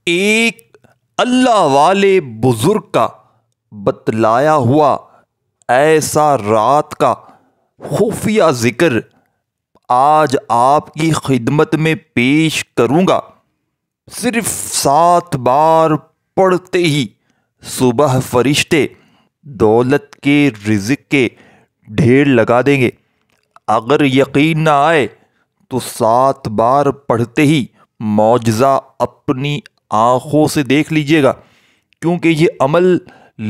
ایک اللہ والے بزرگ کا بتلایا ہوا ایسا رات کا خفیہ ذکر آج آپ کی خدمت میں پیش کروں گا۔ صرف 7 بار پڑھتے ہی صبح فرشتے دولت کے رزق کے ڈھیر لگا دیں گے۔ اگر یقین نہ آئے تو 7 بار پڑھتے ہی معجزہ اپنی آنکھوں سے دیکھ لیجئے گا، کیونکہ یہ عمل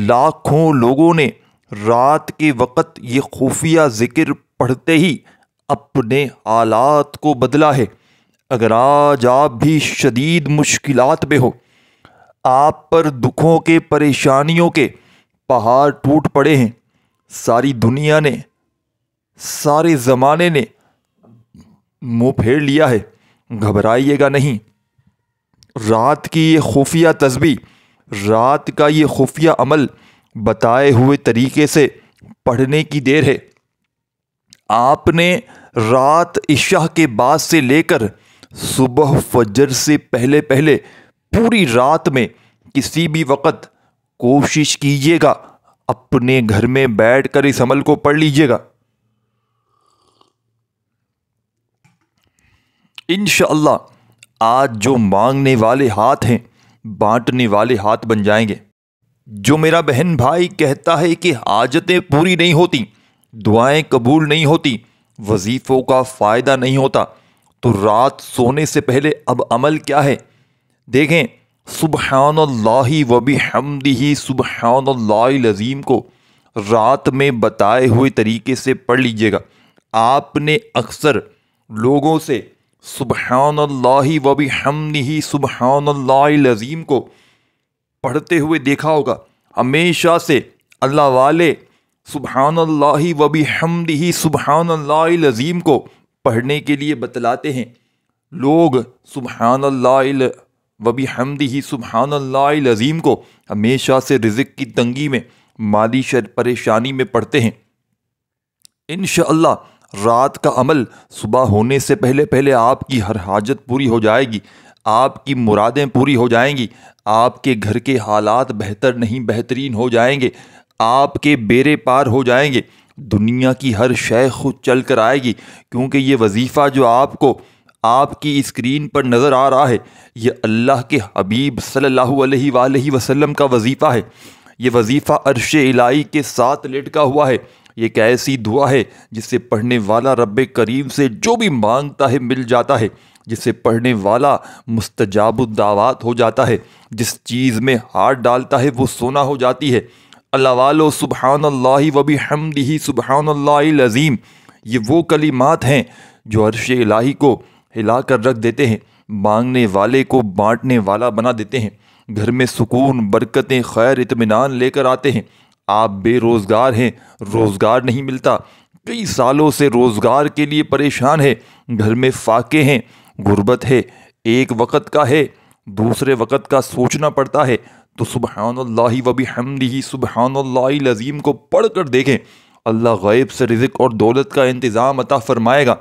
لاکھوں لوگوں نے رات کے وقت یہ خفیہ ذکر پڑھتے ہی اپنے حالات کو بدلا ہے۔ اگر آج آپ بھی شدید مشکلات میں ہو، آپ پر دکھوں کے پریشانیوں کے پہاڑ ٹوٹ پڑے ہیں، ساری دنیا نے سارے زمانے نے منہ پھیر لیا ہے، گھبرائیے گا نہیں۔ رات کی یہ خفیہ تسبیح، رات کا یہ خفیہ عمل بتائے ہوئے طریقے سے پڑھنے کی دیر ہے۔ آپ نے رات عشاء کے بعد سے لے کر صبح فجر سے پہلے پوری رات میں کسی بھی وقت کوشش کیجیے گا، اپنے گھر میں بیٹھ کر اس عمل کو پڑھ لیجیے گا۔ انشاءاللہ آج جو مانگنے والے ہاتھ ہیں بانٹنے والے ہاتھ بن جائیں گے۔ جو میرا بہن بھائی کہتا ہے کہ حاجتیں پوری نہیں ہوتی، دعائیں قبول نہیں ہوتی، وظیفوں کا فائدہ نہیں ہوتا، تو رات سونے سے پہلے اب عمل کیا ہے؟ دیکھیں، سبحان اللہ و بحمدہ سبحان اللہ العظیم کو رات میں بتائے ہوئے طریقے سے پڑھ لیجئے گا۔ آپ نے اکثر لوگوں سے سبحان اللہ و بحمدہ سبحان اللہ العظیم کو پڑھتے ہوئے دیکھا ہوگا۔ ہمیشہ سے اللہ والے سبحان اللہ و بحمدہ سبحان اللہ العظیم کو پڑھنے کے لیے بتلاتے ہیں۔ لوگ سبحان اللہ و بحمدہ سبحان اللہ العظیم کو ہمیشہ سے رزق کی تنگی میں، مالی پریشانی میں پڑھتے ہیں۔ انشاءاللہ رات کا عمل صبح ہونے سے پہلے آپ کی ہر حاجت پوری ہو جائے گی، آپ کی مرادیں پوری ہو جائیں گی، آپ کے گھر کے حالات بہتر نہیں بہترین ہو جائیں گے، آپ کے بیڑے پار ہو جائیں گے، دنیا کی ہر شے خود چل کر آئے گی، کیونکہ یہ وظیفہ جو آپ کو آپ کی اسکرین پر نظر آ رہا ہے یہ اللہ کے حبیب صلی اللہ علیہ وآلہ وسلم کا وظیفہ ہے۔ یہ وظیفہ عرش الہی کے ساتھ لٹکا ہوا ہے۔ یہ ایک ایسی دعا ہے جسے پڑھنے والا رب کریم سے جو بھی مانگتا ہے مل جاتا ہے، جسے پڑھنے والا مستجاب الدعوات ہو جاتا ہے، جس چیز میں ہاتھ ڈالتا ہے وہ سونا ہو جاتی ہے۔ اللہ والو سبحان اللہ و بحمدہ سبحان اللہ العظیم، یہ وہ کلمات ہیں جو عرش الہی کو ہلا کر رکھ دیتے ہیں، مانگنے والے کو بانٹنے والا بنا دیتے ہیں، گھر میں سکون، برکتیں، خیر، اطمینان لے کر آتے ہیں۔ آپ بے روزگار ہیں، روزگار نہیں ملتا، کئی سالوں سے روزگار کے لیے پریشان ہے، گھر میں فاقے ہیں، غربت ہے، ایک وقت کا ہے، دوسرے وقت کا سوچنا پڑتا ہے، تو سبحان اللہ و بحمدہ سبحان اللہ العظیم کو پڑھ کر دیکھیں، اللہ غیب سے رزق اور دولت کا انتظام عطا فرمائے گا۔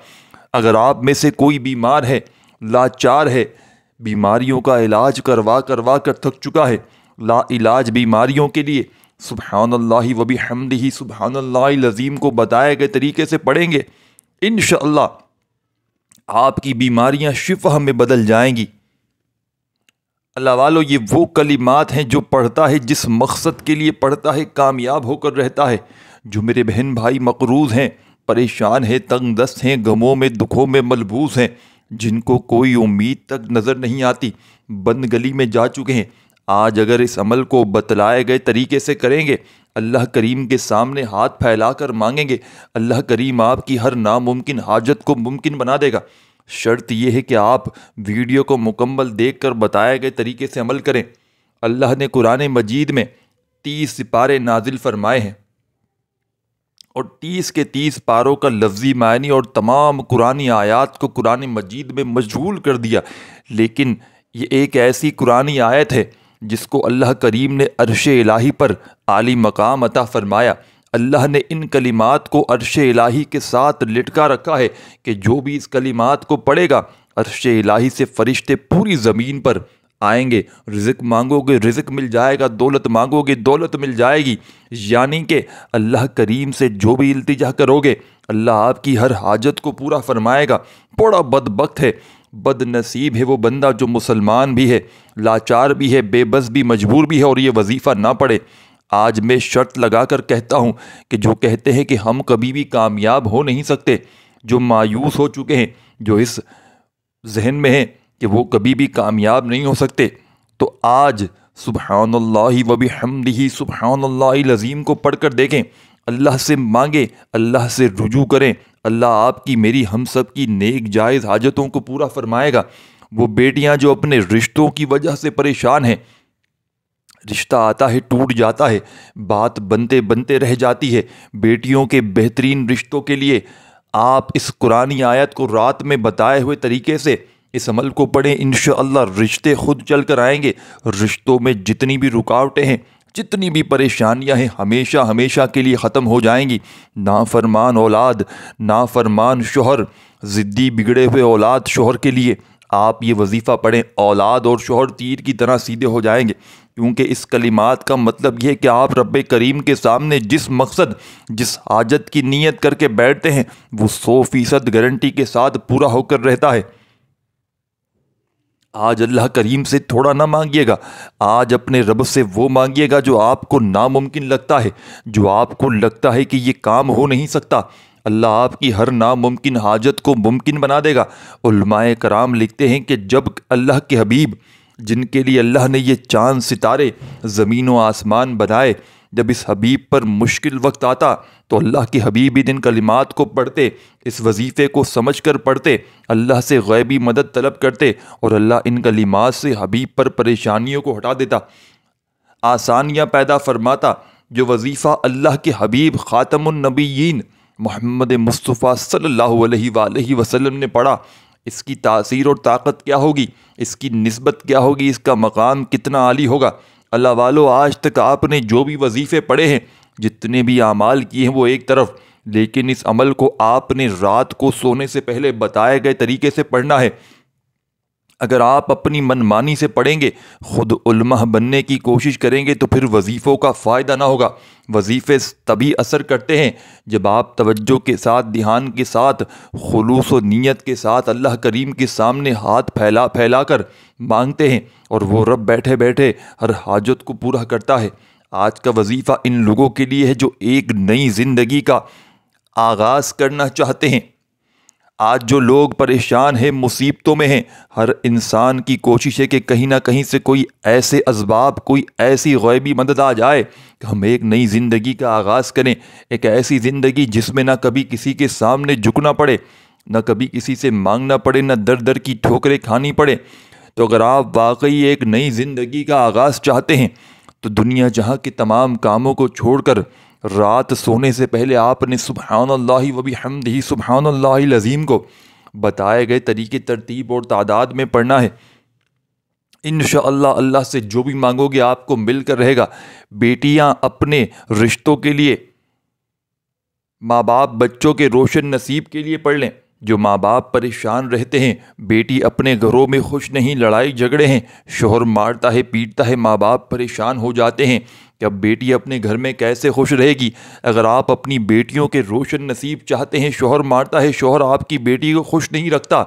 اگر آپ میں سے کوئی بیمار ہے، لاچار ہے، بیماریوں کا علاج کروا کر تھک چکا ہے، لا علاج بیماریوں کے لیے سبحان اللہ و بحمدہ سبحان اللہ العظیم کو بتائے گئے طریقے سے پڑھیں گے، انشاءاللہ آپ کی بیماریاں شفا میں بدل جائیں گی۔ اللہ والو یہ وہ کلمات ہیں جو پڑھتا ہے، جس مقصد کے لیے پڑھتا ہے کامیاب ہو کر رہتا ہے۔ جو میرے بہن بھائی مقروض ہیں، پریشان ہیں، تنگ دست ہیں، غموں میں دکھوں میں ملبوس ہیں، جن کو کوئی امید تک نظر نہیں آتی، بند گلی میں جا چکے ہیں، آج اگر اس عمل کو بتلائے گئے طریقے سے کریں گے، اللہ کریم کے سامنے ہاتھ پھیلا کر مانگیں گے، اللہ کریم آپ کی ہر ناممکن حاجت کو ممکن بنا دے گا۔ شرط یہ ہے کہ آپ ویڈیو کو مکمل دیکھ کر بتائے گئے طریقے سے عمل کریں۔ اللہ نے قرآن مجید میں 30 سپارے نازل فرمائے ہیں، اور 30 کے 30 پاروں کا لفظی معنی اور تمام قرآنی آیات کو قرآن مجید میں مشغول کر دیا، لیکن یہ ایک ایسی قرآنی آیت ہے جس کو اللہ کریم نے عرش الہی پر عالی مقام عطا فرمایا۔ اللہ نے ان کلمات کو عرش الہی کے ساتھ لٹکا رکھا ہے کہ جو بھی اس کلمات کو پڑھے گا، عرش الہی سے فرشتے پوری زمین پر آئیں گے، رزق مانگو گے رزق مل جائے گا، دولت مانگو گے دولت مل جائے گی۔ یعنی کہ اللہ کریم سے جو بھی التجا کرو گے اللہ آپ کی ہر حاجت کو پورا فرمائے گا۔ بڑا بدبخت ہے، بد نصیب ہے وہ بندہ جو مسلمان بھی ہے، لاچار بھی ہے، بے بس بھی، مجبور بھی ہے اور یہ وظیفہ نہ پڑھے۔ آج میں شرط لگا کر کہتا ہوں کہ جو کہتے ہیں کہ ہم کبھی بھی کامیاب ہو نہیں سکتے، جو مایوس ہو چکے ہیں، جو اس ذہن میں ہیں کہ وہ کبھی بھی کامیاب نہیں ہو سکتے، تو آج سبحان اللہ و بحمدہ سبحان اللہ العظیم کو پڑھ کر دیکھیں، اللہ سے مانگیں، اللہ سے رجوع کریں، اللہ آپ کی میری ہم سب کی نیک جائز حاجتوں کو پورا فرمائے گا۔ وہ بیٹیاں جو اپنے رشتوں کی وجہ سے پریشان ہیں، رشتہ آتا ہے ٹوٹ جاتا ہے، بات بنتے بنتے رہ جاتی ہے، بیٹیوں کے بہترین رشتوں کے لیے آپ اس قرآنی آیت کو رات میں بتائے ہوئے طریقے سے اس عمل کو پڑھیں، انشاءاللہ رشتے خود چل کر آئیں گے۔ رشتوں میں جتنی بھی رکاوٹیں ہیں، جتنی بھی پریشانیاں ہیں، ہمیشہ ہمیشہ کے لیے ختم ہو جائیں گی۔ نافرمان اولاد، نافرمان شوہر، ضدی بگڑے ہوئے اولاد شوہر کے لیے آپ یہ وظیفہ پڑھیں، اولاد اور شوہر تیر کی طرح سیدھے ہو جائیں گے، کیونکہ اس کلمات کا مطلب یہ ہے کہ آپ رب کریم کے سامنے جس مقصد جس حاجت کی نیت کر کے بیٹھتے ہیں وہ 100% گارنٹی کے ساتھ پورا ہو کر رہتا ہے۔ آج اللہ کریم سے تھوڑا نہ مانگیے گا، آج اپنے رب سے وہ مانگیے گا جو آپ کو ناممکن لگتا ہے، جو آپ کو لگتا ہے کہ یہ کام ہو نہیں سکتا۔ اللہ آپ کی ہر ناممکن حاجت کو ممکن بنا دے گا۔ علماء کرام لکھتے ہیں کہ جب اللہ کے حبیب، جن کے لیے اللہ نے یہ چاند ستارے زمین و آسمان بنائے، جب اس حبیب پر مشکل وقت آتا تو اللہ کے حبیب ان کلمات کو پڑھتے، اس وظیفے کو سمجھ کر پڑھتے، اللہ سے غیبی مدد طلب کرتے اور اللہ ان کلمات سے حبیب پر پریشانیوں کو ہٹا دیتا، آسانیاں پیدا فرماتا۔ جو وظیفہ اللہ کے حبیب خاتم النبیین محمد مصطفیٰ صلی اللہ علیہ وآلہ وسلم نے پڑھا، اس کی تاثیر اور طاقت کیا ہوگی، اس کی نسبت کیا ہوگی، اس کا مقام کتنا عالی ہوگا۔ اللہ والو، آج تک آپ نے جو بھی وظیفے پڑھے ہیں، جتنے بھی اعمال کیے ہیں وہ ایک طرف، لیکن اس عمل کو آپ نے رات کو سونے سے پہلے بتائے گئے طریقے سے پڑھنا ہے۔ اگر آپ اپنی منمانی سے پڑھیں گے، خود علماء بننے کی کوشش کریں گے تو پھر وظیفوں کا فائدہ نہ ہوگا۔ وظیفے تبھی اثر کرتے ہیں جب آپ توجہ کے ساتھ، دھیان کے ساتھ، خلوص و نیت کے ساتھ اللہ کریم کے سامنے ہاتھ پھیلا پھیلا کر مانگتے ہیں اور وہ رب بیٹھے بیٹھے ہر حاجت کو پورا کرتا ہے۔ آج کا وظیفہ ان لوگوں کے لیے ہے جو ایک نئی زندگی کا آغاز کرنا چاہتے ہیں۔ آج جو لوگ پریشان ہیں، مصیبتوں میں ہیں، ہر انسان کی کوشش ہے کہ کہیں نہ کہیں سے کوئی ایسے اسباب، کوئی ایسی غیبی مدد آ جائے کہ ہم ایک نئی زندگی کا آغاز کریں، ایک ایسی زندگی جس میں نہ کبھی کسی کے سامنے جھکنا پڑے، نہ کبھی کسی سے مانگنا پڑے، نہ در در کی ٹھوکریں کھانی پڑے۔ تو اگر آپ واقعی ایک نئی زندگی کا آغاز چاہتے ہیں تو دنیا جہاں کے تمام کاموں کو چھوڑ کر رات سونے سے پہلے آپ نے سبحان اللہ و بحمدہ سبحان اللہ العظیم کو بتائے گئے طریقے، ترتیب اور تعداد میں پڑھنا ہے۔ انشاءاللہ اللہ سے جو بھی مانگو گے آپ کو مل کر رہے گا۔ بیٹیاں اپنے رشتوں کے لیے، ماں باپ بچوں کے روشن نصیب کے لیے پڑھ لیں۔ جو ماں باپ پریشان رہتے ہیں، بیٹی اپنے گھروں میں خوش نہیں، لڑائی جھگڑے ہیں، شوہر مارتا ہے پیٹتا ہے، ماں باپ پریشان ہو جاتے ہیں کہ اب بیٹی اپنے گھر میں کیسے خوش رہے گی۔ اگر آپ اپنی بیٹیوں کے روشن نصیب چاہتے ہیں، شوہر مارتا ہے، شوہر آپ کی بیٹی کو خوش نہیں رکھتا،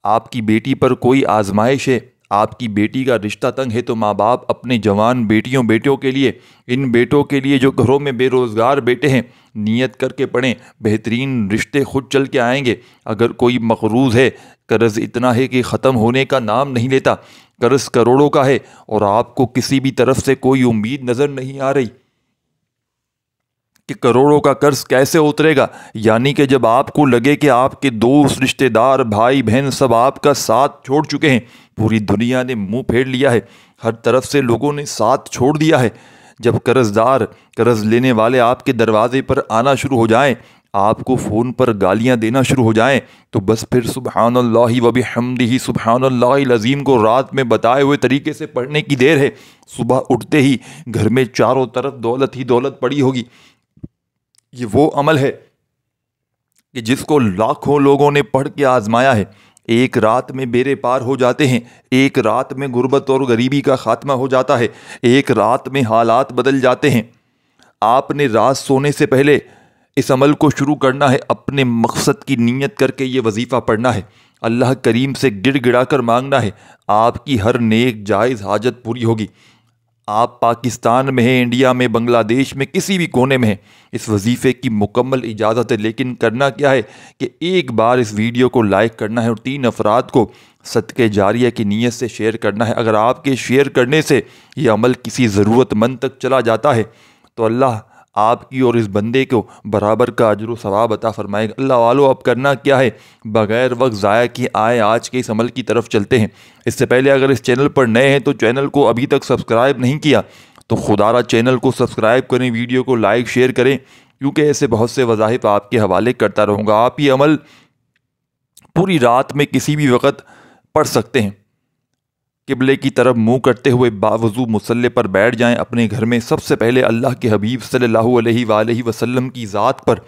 آپ کی بیٹی پر کوئی آزمائش ہے، آپ کی بیٹی کا رشتہ تنگ ہے، تو ماں باپ اپنے جوان بیٹوں کے لیے، ان بیٹوں کے لیے جو گھروں میں بے روزگار بیٹے ہیں، نیت کر کے پڑھیں، بہترین رشتے خود چل کے آئیں گے۔ اگر کوئی مقروض ہے، قرض اتنا ہے کہ ختم ہونے کا نام نہیں لیتا، قرض کروڑوں کا ہے اور آپ کو کسی بھی طرف سے کوئی امید نظر نہیں آ رہی کہ کروڑوں کا قرض کیسے اترے گا، یعنی کہ جب آپ کو لگے کہ آپ کے دوست، رشتہ دار، بھائی بہن سب آپ کا ساتھ چھوڑ چکے ہیں، پوری دنیا نے منہ پھیر لیا ہے، ہر طرف سے لوگوں نے ساتھ چھوڑ دیا ہے، جب قرض دار، قرض لینے والے آپ کے دروازے پر آنا شروع ہو جائیں، آپ کو فون پر گالیاں دینا شروع ہو جائیں، تو بس پھر سبحان اللہ و بحمدہ سبحان اللہ العظیم کو رات میں بتائے ہوئے طریقے سے پڑھنے کی دیر ہے۔ صبح اٹھتے ہی گھر میں چاروں طرف دولت ہی دولت پڑی ہوگی۔ یہ وہ عمل ہے کہ جس کو لاکھوں لوگوں نے پڑھ کے آزمایا ہے، ایک رات میں بیڑے پار ہو جاتے ہیں، ایک رات میں غربت اور غریبی کا خاتمہ ہو جاتا ہے، ایک رات میں حالات بدل جاتے ہیں۔ آپ نے رات سونے سے پہلے اس عمل کو شروع کرنا ہے، اپنے مقصد کی نیت کر کے یہ وظیفہ پڑھنا ہے، اللہ کریم سے گڑ گڑا کر مانگنا ہے، آپ کی ہر نیک جائز حاجت پوری ہوگی۔ آپ پاکستان میں ہیں، انڈیا میں، بنگلہ دیش میں، کسی بھی کونے میں ہیں، اس وظیفے کی مکمل اجازت ہے، لیکن کرنا کیا ہے کہ ایک بار اس ویڈیو کو لائک کرنا ہے اور 3 افراد کو صدقے جاریہ کی نیت سے شیئر کرنا ہے۔ اگر آپ کے شیئر کرنے سے یہ عمل کسی ضرورت مند تک چلا جاتا ہے تو اللہ آپ کی اور اس بندے کو برابر کا اجر و ثواب عطا فرمائے گا۔ اللہ والو، اب کرنا کیا ہے، بغیر وقت ضائع کیے آئے آج کے اس عمل کی طرف چلتے ہیں۔ اس سے پہلے اگر اس چینل پر نئے ہیں تو چینل کو ابھی تک سبسکرائب نہیں کیا تو خدا را چینل کو سبسکرائب کریں، ویڈیو کو لائک شیئر کریں، کیونکہ ایسے بہت سے وظائف آپ کے حوالے کرتا رہوں گا۔ آپ یہ عمل پوری رات میں کسی بھی وقت پڑھ سکتے ہیں۔ قبلے کی طرف منہ کرتے ہوئے باوضو مصلی پر بیٹھ جائیں اپنے گھر میں۔ سب سے پہلے اللہ کے حبیب صلی اللہ علیہ وآلہ وسلم کی ذات پر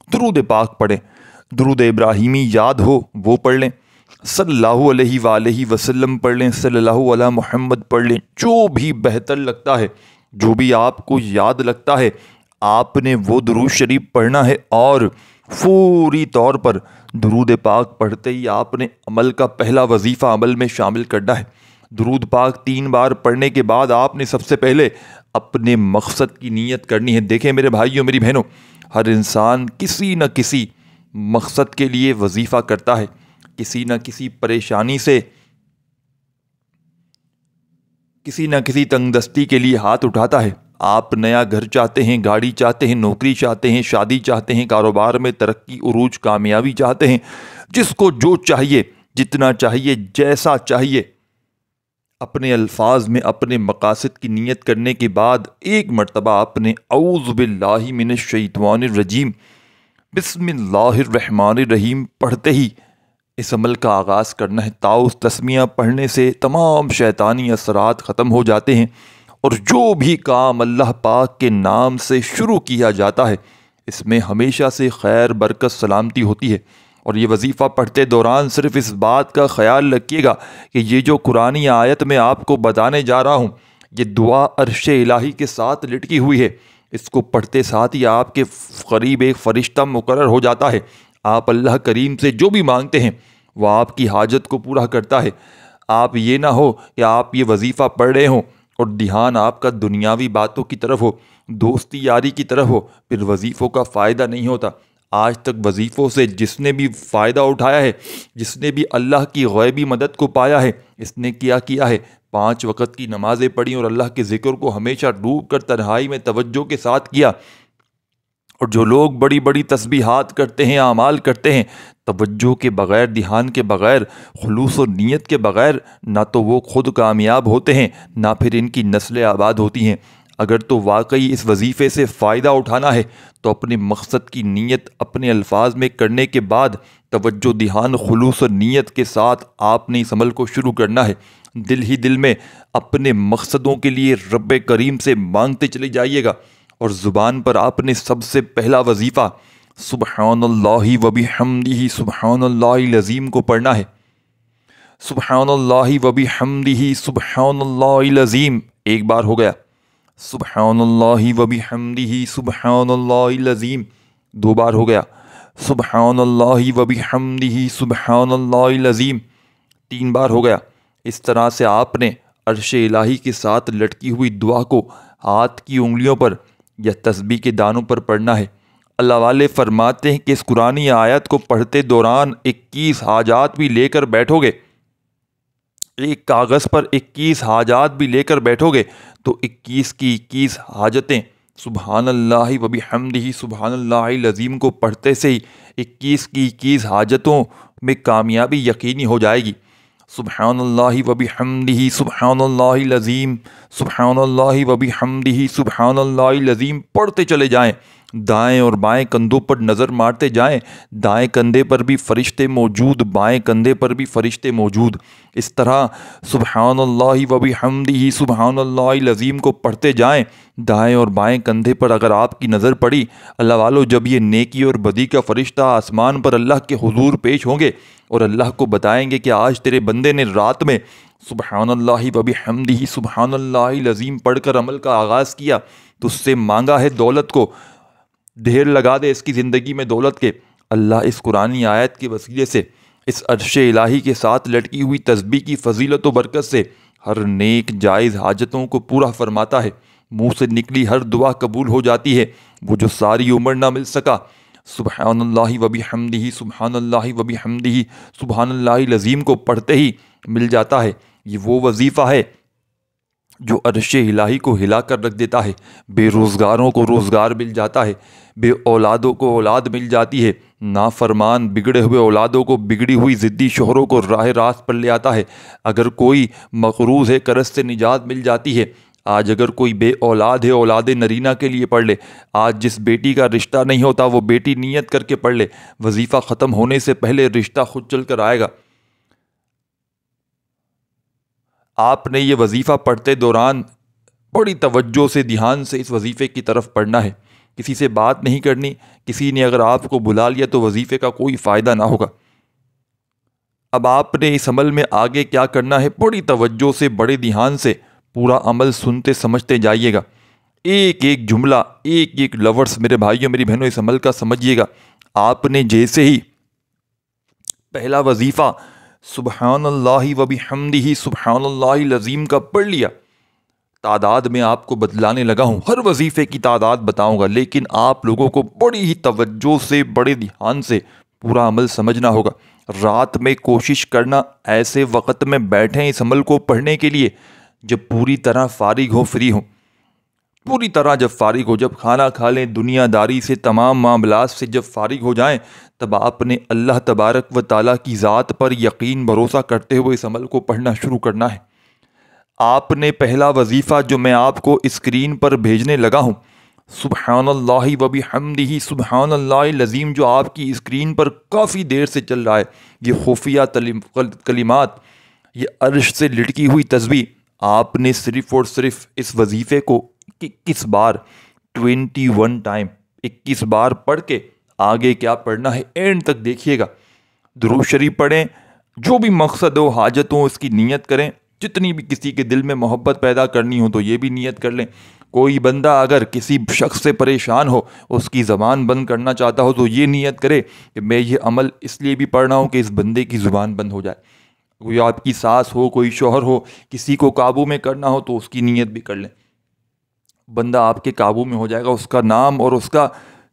درود پاک پڑھیں، درود ابراہیمی یاد ہو وہ پڑھ لیں، صلی اللہ علیہ وآلہ وسلم پڑھ لیں، صلی اللہ علیہ محمد پڑھ لیں، جو بھی بہتر لگتا ہے، جو بھی آپ کو یاد لگتا ہے آپ نے وہ درود شریف پڑھنا ہے، اور فوری طور پر درود پاک پڑھتے ہی آپ نے عمل کا پہلا وظیفہ عمل میں شامل کرنا ہے۔ درود پاک 3 بار پڑھنے کے بعد آپ نے سب سے پہلے اپنے مقصد کی نیت کرنی ہے۔ دیکھیں میرے بھائیوں میری بہنوں، ہر انسان کسی نہ کسی مقصد کے لیے وظیفہ کرتا ہے، کسی نہ کسی پریشانی سے، کسی نہ کسی تنگ دستی کے لیے ہاتھ اٹھاتا ہے۔ آپ نیا گھر چاہتے ہیں، گاڑی چاہتے ہیں، نوکری چاہتے ہیں، شادی چاہتے ہیں، کاروبار میں ترقی عروج کامیابی چاہتے ہیں، جس کو جو چاہیے، جتنا چاہیے، جیسا چاہیے، اپنے الفاظ میں اپنے مقاصد کی نیت کرنے کے بعد ایک مرتبہ آپ نے اعوذ باللہ من الشیطان الرجیم بسم اللہ الرحمن الرحیم پڑھتے ہی اس عمل کا آغاز کرنا ہے۔ تعوذ تسمیہ پڑھنے سے تمام شیطانی اثرات ختم ہو جاتے ہیں، اور جو بھی کام اللہ پاک کے نام سے شروع کیا جاتا ہے اس میں ہمیشہ سے خیر، برکت، سلامتی ہوتی ہے۔ اور یہ وظیفہ پڑھتے دوران صرف اس بات کا خیال رکھیے گا کہ یہ جو قرآنی آیت میں آپ کو بتانے جا رہا ہوں یہ دعا عرش الہی کے ساتھ لٹکی ہوئی ہے، اس کو پڑھتے ساتھ ہی آپ کے قریب ایک فرشتہ مقرر ہو جاتا ہے، آپ اللہ کریم سے جو بھی مانگتے ہیں وہ آپ کی حاجت کو پورا کرتا ہے۔ آپ یہ نہ ہو کہ آپ یہ وظیفہ پڑھ رہے ہوں اور دھیان آپ کا دنیاوی باتوں کی طرف ہو، دوستی یاری کی طرف ہو، پھر وظیفوں کا فائدہ نہیں ہوتا۔ آج تک وظیفوں سے جس نے بھی فائدہ اٹھایا ہے، جس نے بھی اللہ کی غیبی مدد کو پایا ہے، اس نے کیا ہے، 5 وقت کی نمازیں پڑھی اور اللہ کے ذکر کو ہمیشہ ڈوب کر تنہائی میں توجہ کے ساتھ کیا۔ اور جو لوگ بڑی بڑی تسبیحات کرتے ہیں، اعمال کرتے ہیں، توجہ کے بغیر، دھیان کے بغیر، خلوص و نیت کے بغیر، نہ تو وہ خود کامیاب ہوتے ہیں نہ پھر ان کی نسلیں آباد ہوتی ہیں۔ اگر تو واقعی اس وظیفے سے فائدہ اٹھانا ہے تو اپنے مقصد کی نیت اپنے الفاظ میں کرنے کے بعد توجہ، دھیان، خلوص و نیت کے ساتھ آپ نے اس عمل کو شروع کرنا ہے۔ دل ہی دل میں اپنے مقصدوں کے لیے رب کریم سے مانگتے چلے جائیے گا، اور زبان پر آپ نے سب سے پہلا وظیفہ سبحان اللہ و بحمدہ سبحان اللہ العظیم کو پڑھنا ہے۔ سبحان اللہ و بحمدہ سبحان اللہ العظیم ایک بار ہو گیا، سبحان اللہ و بحمدہ سبحان اللہ العظیم 2 بار ہو گیا، سبحان اللہ و بحمدہ سبحان اللہ العظیم 3 بار ہو گیا۔ اس طرح سے آپ نے عرش الہی کے ساتھ لٹکی ہوئی دعا کو ہاتھ کی انگلیوں پر یا تسبیح کے دانوں پر پڑھنا ہے۔ اللہ والے فرماتے ہیں کہ اس قرآنی آیت کو پڑھتے دوران 21 حاجات بھی لے کر بیٹھو گے، ایک کاغذ پر 21 حاجات بھی لے کر بیٹھو گے تو 21 کی 21 حاجتیں سبحان اللہ و بحمدہ سبحان اللہ العظیم کو پڑھتے سے ہی 21 کی 21 حاجتوں میں کامیابی یقینی ہو جائے گی۔ سبحان اللہ و بحمدہ سبحان اللہ العظیم، سبحان اللہ و بحمدہ سبحان اللہ العظیم پڑھتے چلے جائیں، دائیں اور بائیں کندھوں پر نظر مارتے جائیں، دائیں کندھے پر بھی فرشتے موجود، بائیں کندھے پر بھی فرشتے موجود۔ اس طرح سبحان اللہ و بحمدہ سبحان اللہ العظیم کو پڑھتے جائیں، دائیں اور بائیں کندھے پر اگر آپ کی نظر پڑی، اللہ والو، جب یہ نیکی اور بدی کا فرشتہ آسمان پر اللہ کے حضور پیش ہوں گے اور اللہ کو بتائیں گے کہ آج تیرے بندے نے رات میں سبحان اللہ و بحمدہ سبحان اللہ العظیم پڑھ کر عمل کا آغاز کیا، تو اس سے مانگا ہے دولت کو، ڈھیر لگا دے اس کی زندگی میں دولت کے، اللہ اس قرآنی آیت کے وسیلے سے، اس عرش الہی کے ساتھ لٹکی ہوئی تسبیح کی فضیلت و برکت سے ہر نیک جائز حاجتوں کو پورا فرماتا ہے، منہ سے نکلی ہر دعا قبول ہو جاتی ہے، وہ جو ساری عمر نہ مل سکا، سبحان اللہ و بحمدہ سبحان اللہ و بحمدہ سبحان اللہ العظیم کو پڑھتے ہی مل جاتا ہے۔ یہ وہ وظیفہ ہے جو عرش الہی کو ہلا کر رکھ دیتا ہے، بے روزگاروں کو روزگار مل جاتا ہے، بے اولادوں کو اولاد مل جاتی ہے، نافرمان بگڑے ہوئے اولادوں کو بگڑی ہوئی ضدی شوہروں کو راہ راست پر لے آتا ہے، اگر کوئی مقروض ہے قرض سے نجات مل جاتی ہے۔ آج اگر کوئی بے اولاد ہے اولاد نرینہ کے لیے پڑھ لے، آج جس بیٹی کا رشتہ نہیں ہوتا وہ بیٹی نیت کر کے پڑھ لے، وظیفہ ختم ہونے سے پہلے رشتہ خود چل کر آئے گا۔ آپ نے یہ وظیفہ پڑھتے دوران بڑی توجہ سے دھیان سے اس وظیفے کی طرف پڑھنا ہے، کسی سے بات نہیں کرنی، کسی نے اگر آپ کو بلا لیا تو وظیفے کا کوئی فائدہ نہ ہوگا۔ اب آپ نے اس عمل میں آگے کیا کرنا ہے، بڑی توجہ سے بڑے دھیان سے پورا عمل سنتے سمجھتے جائیے گا، ایک ایک جملہ ایک ایک لفظ میرے بھائیوں میری بہنوں اس عمل کا سمجھیے گا۔ آپ نے جیسے ہی پہلا وظیفہ سبحان اللہ و بحمدہ سبحان اللہ العظیم کا پڑھ لیا، تعداد میں آپ کو بتلانے لگا ہوں، ہر وظیفے کی تعداد بتاؤں گا، لیکن آپ لوگوں کو بڑی ہی توجہ سے بڑے دھیان سے پورا عمل سمجھنا ہوگا۔ رات میں کوشش کرنا ایسے وقت میں بیٹھیں اس عمل کو پڑھنے کے لیے جب پوری طرح فارغ ہو، فری ہو، پوری طرح جب فارغ ہو، جب کھانا کھا لیں، دنیا داری سے تمام معاملات سے جب فارغ ہو جائیں، تب آپ نے اللہ تبارک و تعالیٰ کی ذات پر یقین بھروسہ کرتے ہوئے اس عمل کو پڑھنا شروع کرنا ہے۔ آپ نے پہلا وظیفہ جو میں آپ کو اسکرین پر بھیجنے لگا ہوں، سبحان اللہ و بحمدہ سبحان اللہ العظیم، جو آپ کی اسکرین پر کافی دیر سے چل رہا ہے، یہ خفیہ کلمات، یہ عرش سے لٹکی ہوئی تسبیح، آپ نے صرف اور صرف اس وظیفے کو 21 بار 21 ٹائم 21 بار پڑھ کے آگے کیا پڑھنا ہے اینڈ تک دیکھیے گا۔ درود شریف پڑھیں، جو بھی مقصد ہو حاجت ہو اس کی نیت کریں، جتنی بھی کسی کے دل میں محبت پیدا کرنی ہو تو یہ بھی نیت کر لیں۔ کوئی بندہ اگر کسی شخص سے پریشان ہو، اس کی زبان بند کرنا چاہتا ہو تو یہ نیت کرے کہ میں یہ عمل اس لیے بھی پڑھ رہا ہوں کہ اس بندے کی زبان بند ہو جائے۔ کوئی آپ کی ساس ہو، کوئی شوہر ہو، کسی کو قابو میں کرنا ہو تو اس کی نیت بھی کر لیں، بندہ آپ کے قابو میں ہو جائے گا۔ اس کا نام اور اس کا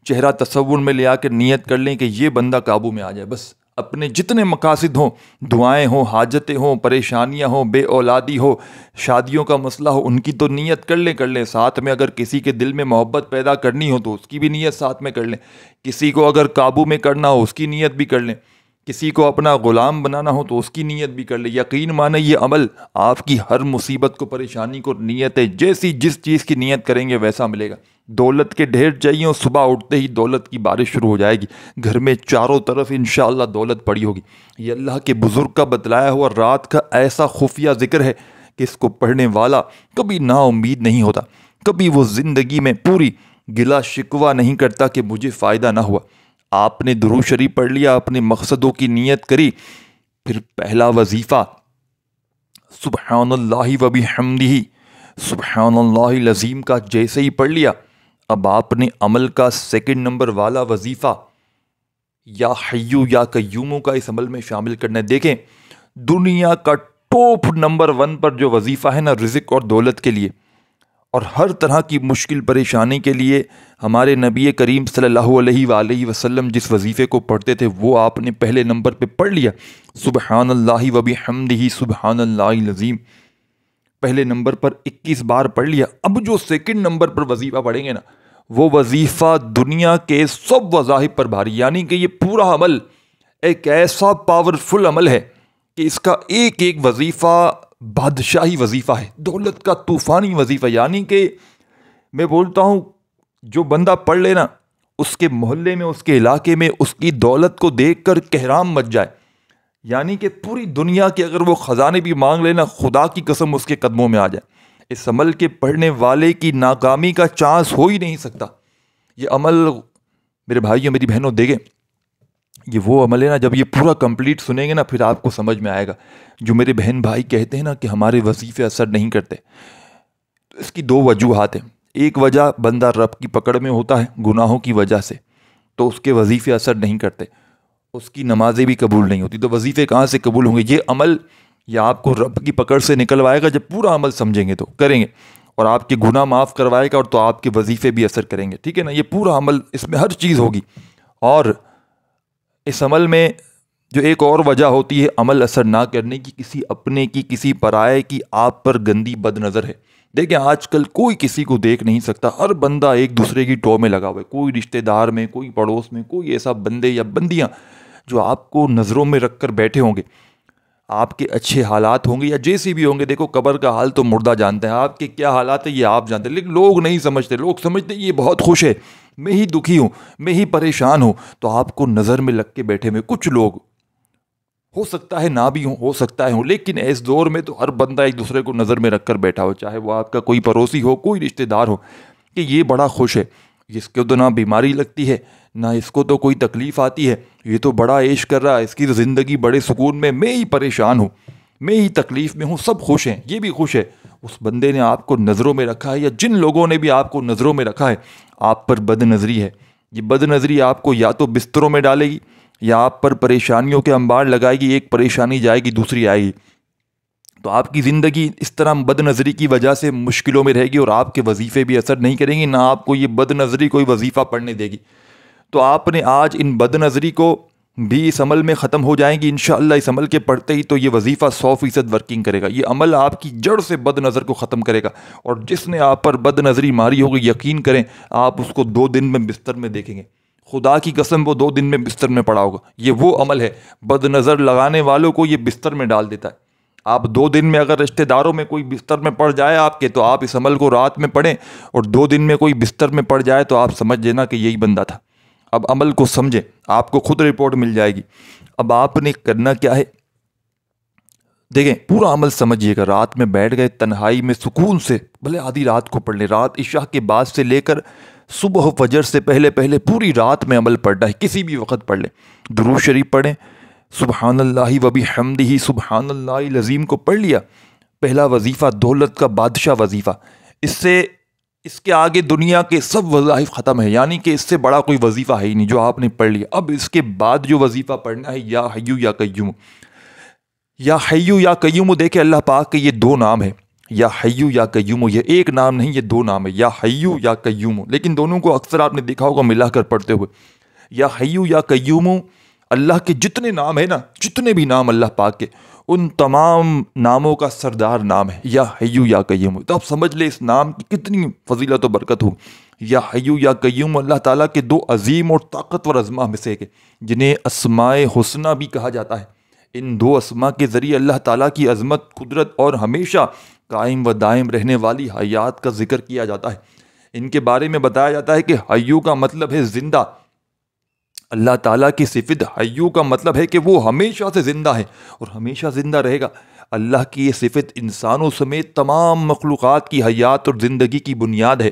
چہرہ تصور میں لے آ کر نیت کر لیں کہ یہ بندہ قابو میں آ جائے۔ بس اپنے جتنے مقاصد ہوں، دعائیں ہوں، حاجتیں ہوں، پریشانیاں ہوں، بے اولادی ہو، شادیوں کا مسئلہ ہو، ان کی تو نیت کر لیں۔ ساتھ میں اگر کسی کے دل میں محبت پیدا کرنی ہو تو اس کی بھی نیت ساتھ میں کر لیں، کسی کو اگر قابو میں کرنا ہو اس کی نیت بھی کر لیں، کسی کو اپنا غلام بنانا ہو تو اس کی نیت بھی کر لیں۔ یقین مانیں یہ عمل آپ کی ہر مصیبت کو، پریشانی کو، نیت ہے جیسی جس چیز کی نیت کریں گے ویسا ملے گا۔ دولت کے ڈھیر چاہیے، صبح اٹھتے ہی دولت کی بارش شروع ہو جائے گی، گھر میں چاروں طرف انشاءاللہ دولت پڑی ہوگی۔ یہ اللہ کے بزرگ کا بتلایا ہوا رات کا ایسا خفیہ ذکر ہے کہ اس کو پڑھنے والا کبھی نا امید نہیں ہوتا، کبھی وہ زندگی میں پوری گلا شکوہ نہیں کرتا کہ مجھے فائدہ نہ ہوا۔ آپ نے درود شریف پڑھ لیا، اپنے مقصدوں کی نیت کری، پھر پہلا وظیفہ سبحان اللہ و بحمدہ سبحان اللہ العظیم کا جیسے ہی پڑھ لیا، اب آپ نے عمل کا سیکنڈ نمبر والا وظیفہ یا حیو یا قیوموں کا اس عمل میں شامل کرنا ہے۔ دیکھیں دنیا کا ٹاپ نمبر 1 پر جو وظیفہ ہے نا رزق اور دولت کے لیے اور ہر طرح کی مشکل پریشانی کے لیے، ہمارے نبی کریم صلی اللہ علیہ وآلہ وسلم جس وظیفے کو پڑھتے تھے وہ آپ نے پہلے نمبر پہ پڑھ لیا، سبحان اللہ و بحمدہ سبحان اللہ العظیم، پہلے نمبر پر 21 بار پڑھ لیا۔ اب جو سیکنڈ نمبر پر وظیفہ پڑھیں گے نا وہ وظیفہ دنیا کے سب وظائف پر بھاری، یعنی کہ یہ پورا عمل ایک ایسا پاورفل عمل ہے کہ اس کا ایک ایک وظیفہ بادشاہی وظیفہ ہے، دولت کا طوفانی وظیفہ، یعنی کہ میں بولتا ہوں جو بندہ پڑھ لینا اس کے محلے میں، اس کے علاقے میں اس کی دولت کو دیکھ کر کہرام مچ جائے، یعنی کہ پوری دنیا کے اگر وہ خزانے بھی مانگ لینا، خدا کی قسم اس کے قدموں میں آ جائے۔ اس عمل کے پڑھنے والے کی ناکامی کا چانس ہو ہی نہیں سکتا۔ یہ عمل میرے بھائیوں میری بہنوں دیکھیں، یہ وہ عمل ہے نا، جب یہ پورا کمپلیٹ سنیں گے نا پھر آپ کو سمجھ میں آئے گا۔ جو میرے بہن بھائی کہتے ہیں نا کہ ہمارے وظیفے اثر نہیں کرتے، تو اس کی دو وجوہات ہیں۔ ایک وجہ بندہ رب کی پکڑ میں ہوتا ہے گناہوں کی وجہ سے، تو اس کے وظیفے اثر نہیں کرتے، اس کی نمازیں بھی قبول نہیں ہوتی، تو وظیفے کہاں سے قبول ہوں گے؟ یہ عمل یا آپ کو رب کی پکڑ سے نکلوائے گا، جب پورا عمل سمجھیں گے تو کریں گے، اور آپ کے گناہ معاف کروائے گا، اور تو آپ کے وظیفے بھی اثر کریں گے، ٹھیک ہے نا؟ یہ پورا عمل، اس میں ہر چیز ہوگی۔ اور اس عمل میں جو ایک اور وجہ ہوتی ہے عمل اثر نہ کرنے کی، کسی اپنے کی، کسی پرائے کی آپ پر گندی بد نظر ہے۔ دیکھیں آج کل کوئی کسی کو دیکھ نہیں سکتا، ہر بندہ ایک دوسرے کی ٹو میں لگا ہوا ہے، کوئی رشتہ دار میں، کوئی پڑوس میں، کوئی ایسا بندے یا بندیاں جو آپ کو نظروں میں رکھ کر بیٹھے ہوں گے، آپ کے اچھے حالات ہوں گے یا جیسے بھی ہوں گے۔ دیکھو قبر کا حال تو مردہ جانتے ہیں، آپ کے کیا حالات ہیں یہ آپ جانتے ہیں، لیکن لوگ نہیں سمجھتے، لوگ سمجھتے ہیں یہ بہت خوش ہے، میں ہی دکھی ہوں، میں ہی پریشان ہوں، تو آپ کو نظر میں لگ کے بیٹھے ہوئے کچھ لوگ، ہو سکتا ہے نہ بھی ہوں، ہو سکتا ہے ہوں، لیکن اس دور میں تو ہر بندہ ایک دوسرے کو نظر میں رکھ کر بیٹھا ہو، چاہے وہ آپ کا کوئی پڑوسی ہو، کوئی رشتہ دار ہو، کہ یہ بڑا خوش ہے، اس کو تو نہ بیماری لگتی ہے، نہ اس کو تو کوئی تکلیف آتی ہے، یہ تو بڑا عیش کر رہا ہے، اس کی زندگی بڑے سکون میں ہی پریشان ہوں، میں ہی تکلیف میں ہوں، سب خوش ہیں، یہ بھی خوش ہے۔ اس بندے نے آپ کو نظروں میں رکھا ہے، یا جن لوگوں نے بھی آپ کو نظروں میں رکھا ہے، آپ پر بد نظری ہے۔ یہ بد نظری آپ کو یا تو بستروں میں ڈالے گی، یا آپ پر پریشانیوں کے انبار لگائے گی، ایک پریشانی جائے گی دوسری آئے گی، تو آپ کی زندگی اس طرح بد نظری کی وجہ سے مشکلوں میں رہے گی، اور آپ کے وظیفے بھی اثر نہیں کریں گی، نہ آپ کو یہ بد نظری کوئی وظیفہ پڑھنے دے گی۔ تو آپ نے آج ان بد نظری کو بھی اس عمل میں ختم ہو جائیں گی انشاءاللہ، اس عمل کے پڑھتے ہی تو یہ وظیفہ 100% ورکنگ کرے گا، یہ عمل آپ کی جڑ سے بد نظر کو ختم کرے گا، اور جس نے آپ پر بد نظری ماری ہوگی یقین کریں آپ اس کو 2 دن میں بستر میں دیکھیں گے، خدا کی قسم وہ 2 دن میں بستر میں پڑا ہوگا۔ یہ وہ عمل ہے، بد نظر لگانے والوں کو یہ بستر میں ڈال دیتا ہے۔ آپ 2 دن میں اگر رشتہ داروں میں کوئی بستر میں پڑ جائے آپ کے، تو آپ اس عمل کو رات میں پڑھیں، اور 2 دن میں کوئی بستر میں پڑ جائے تو آپ سمجھ لینا کہ یہی بندہ تھا۔ اب عمل کو سمجھیں، آپ کو خود رپورٹ مل جائے گی۔ اب آپ نے کرنا کیا ہے، دیکھیں پورا عمل سمجھیے گا، رات میں بیٹھ گئے تنہائی میں سکون سے، بھلے آدھی رات کو پڑھ لیں، رات عشاء کے بعد سے لے کر صبح فجر سے پہلے پوری رات میں عمل پڑھنا ہے، کسی بھی وقت پڑھ لیں، درود شریف پڑھیں، سبحان اللہ و بحمدہ سبحان اللہ العظیم کو پڑھ لیا، پہلا وظیفہ دولت کا بادشاہ وظیفہ، اس کے آگے دنیا کے سب وظائف ختم ہے، یعنی کہ اس سے بڑا کوئی وظیفہ ہے ہی نہیں جو آپ نے پڑھ لیا۔ اب اس کے بعد جو وظیفہ پڑھنا ہے یا حیو یا قیوم، یا حیو یا قیوم، دیکھیں اللہ پاک کے یہ 2 نام ہیں، یا حیو یا قیوم، یہ ایک نام نہیں، یہ 2 نام ہے، یا حیو یا قیوم، لیکن دونوں کو اکثر آپ نے دیکھا ہوگا ملا کر پڑھتے ہوئے۔ یا حیو یا قیوم اللہ کے جتنے نام ہیں نا، جتنے بھی نام اللہ پاک کے، ان تمام ناموں کا سردار نام ہے یا حیو یا قیوم۔ تو آپ سمجھ لیں اس نام کی کتنی فضیلت و برکت ہو۔ یا حیو یا قیوم اللہ تعالیٰ کے 2 عظیم اور طاقتور اسماء میں سے ایک ہے، جنہیں اسماء حسنہ بھی کہا جاتا ہے۔ ان 2 اسماء کے ذریعے اللہ تعالیٰ کی عظمت، قدرت اور ہمیشہ قائم و دائم رہنے والی حیات کا ذکر کیا جاتا ہے۔ ان کے بارے میں بتایا جاتا ہے کہ حیو کا مطلب ہے زندہ، اللہ تعالیٰ کی صفت حیو کا مطلب ہے کہ وہ ہمیشہ سے زندہ ہے اور ہمیشہ زندہ رہے گا۔ اللہ کی یہ صفت انسانوں سمیت تمام مخلوقات کی حیات اور زندگی کی بنیاد ہے،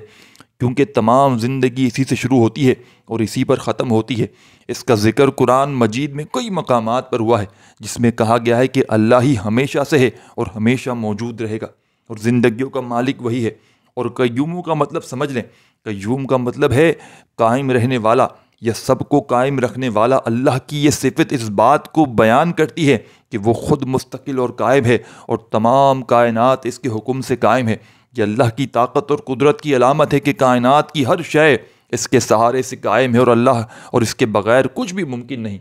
کیونکہ تمام زندگی اسی سے شروع ہوتی ہے اور اسی پر ختم ہوتی ہے۔ اس کا ذکر قرآن مجید میں کئی مقامات پر ہوا ہے، جس میں کہا گیا ہے کہ اللہ ہی ہمیشہ سے ہے اور ہمیشہ موجود رہے گا، اور زندگیوں کا مالک وہی ہے۔ اور قیوم کا مطلب سمجھ لیں، قیوم کا مطلب ہے قائم رہنے والا یا سب کو قائم رکھنے والا۔ اللہ کی یہ صفت اس بات کو بیان کرتی ہے کہ وہ خود مستقل اور قائم ہے، اور تمام کائنات اس کے حکم سے قائم ہے۔ یہ اللہ کی طاقت اور قدرت کی علامت ہے کہ کائنات کی ہر شے اس کے سہارے سے قائم ہے، اور اس کے بغیر کچھ بھی ممکن نہیں۔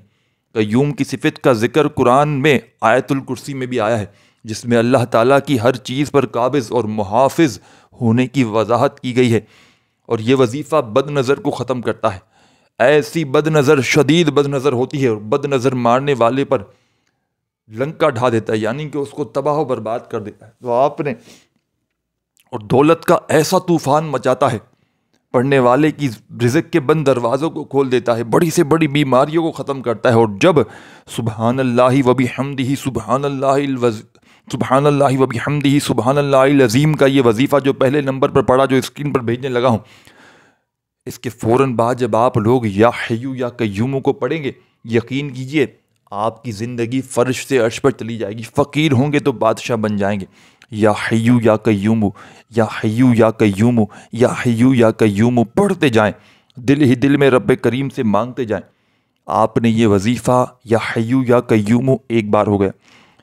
قیوم کی صفت کا ذکر قرآن میں آیت الکرسی میں بھی آیا ہے، جس میں اللہ تعالیٰ کی ہر چیز پر قابض اور محافظ ہونے کی وضاحت کی گئی ہے، اور یہ وظیفہ بد نظر کو ختم کرتا ہے۔ ایسی بد نظر، شدید بد نظر ہوتی ہے، اور بد نظر مارنے والے پر لنکا ڈھا دیتا ہے، یعنی کہ اس کو تباہ و برباد کر دیتا ہے۔ تو آپ نے، اور دولت کا ایسا طوفان مچاتا ہے، پڑھنے والے کی رزق کے بند دروازوں کو کھول دیتا ہے، بڑی سے بڑی بیماریوں کو ختم کرتا ہے۔ اور جب سبحان اللہ و بحمدہ سبحان اللہ و بحمدہ سبحان اللہ العظیم کا یہ وظیفہ جو پہلے نمبر پر پڑھا، جو اسکرین پر بھیجنے لگا ہوں، اس کے فوراً بعد جب آپ لوگ یا حیو یا قیوم کو پڑھیں گے، یقین کیجئے آپ کی زندگی فرش سے عرش پر چلی جائے گی۔ فقیر ہوں گے تو بادشاہ بن جائیں گے۔ یا حیو یا قیوم، یا حیو یا قیوم، یا حیو یا قیوم پڑھتے جائیں، دل ہی دل میں رب کریم سے مانگتے جائیں۔ آپ نے یہ وظیفہ یا حیو یا قیوم ایک بار ہو گیا،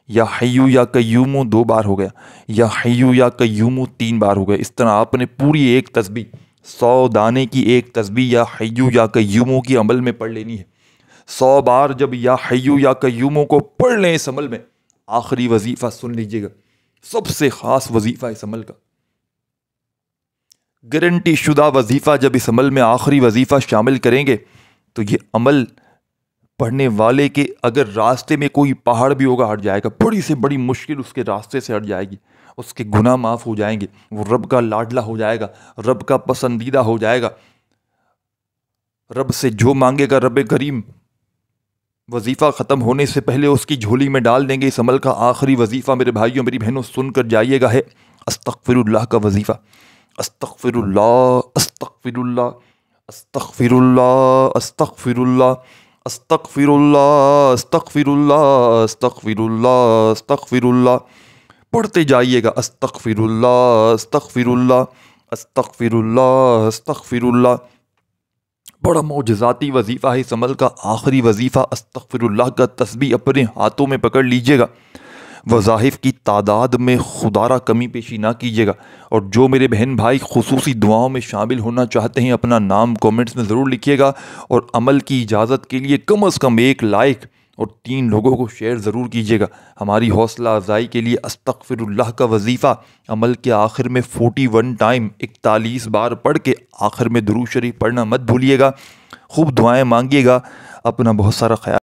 یا حیو یا قیوم 2 بار ہو گیا، یا حیو یا قیوم 3 بار ہو گیا۔ اس طرح آپ نے پوری ایک تسبیح، 100 دانے کی ایک تسبیح یا حیو یا قیوم کی عمل میں پڑھ لینی ہے۔ 100 بار جب یا حیو یا قیوم کو پڑھ لیں اس عمل میں، آخری وظیفہ سن لیجئے گا، سب سے خاص وظیفہ اس عمل کا، گارنٹی شدہ وظیفہ۔ جب اس عمل میں آخری وظیفہ شامل کریں گے تو یہ عمل پڑھنے والے کے اگر راستے میں کوئی پہاڑ بھی ہوگا ہٹ جائے گا، بڑی سے بڑی مشکل اس کے راستے سے ہٹ جائے گی، اس کے گناہ معاف ہو جائیں گے، وہ رب کا لاڈلا ہو جائے گا، رب کا پسندیدہ ہو جائے گا۔ رب سے جو مانگے گا رب کریم وظیفہ ختم ہونے سے پہلے اس کی جھولی میں ڈال دیں گے۔ اس عمل کا آخری وظیفہ میرے بھائیوں میری بہنوں سن کر جائیے گا ہے استغفر اللہ کا وظیفہ۔ استغفر اللہ، استغفر اللہ، استغفر اللہ، استغفر اللہ، استغفر اللہ، استغفر اللہ، استغفر اللہ، استغفر اللہ، پڑھتے جائیے گا۔ استغفر اللہ، استغفر اللہ، استغفر اللہ، استغفر اللہ۔ بڑا معجزاتی وظیفہ ہے اس عمل کا آخری وظیفہ استغفر اللہ کا۔ تسبیح اپنے ہاتھوں میں پکڑ لیجئے گا، وظائف کی تعداد میں خدا را کمی پیشی نہ کیجیے گا۔ اور جو میرے بہن بھائی خصوصی دعاؤں میں شامل ہونا چاہتے ہیں اپنا نام کومنٹس میں ضرور لکھیے گا، اور عمل کی اجازت کے لیے کم از کم 1 لائک اور 3 لوگوں کو شیئر ضرور کیجیے گا ہماری حوصلہ افزائی کے لیے۔ استغفر اللہ کا وظیفہ عمل کے آخر میں 41 ٹائم 41 بار پڑھ کے آخر میں درود شریف پڑھنا مت بھولیے گا۔ خوب دعائیں مانگیے گا، اپنا بہت سارا خیال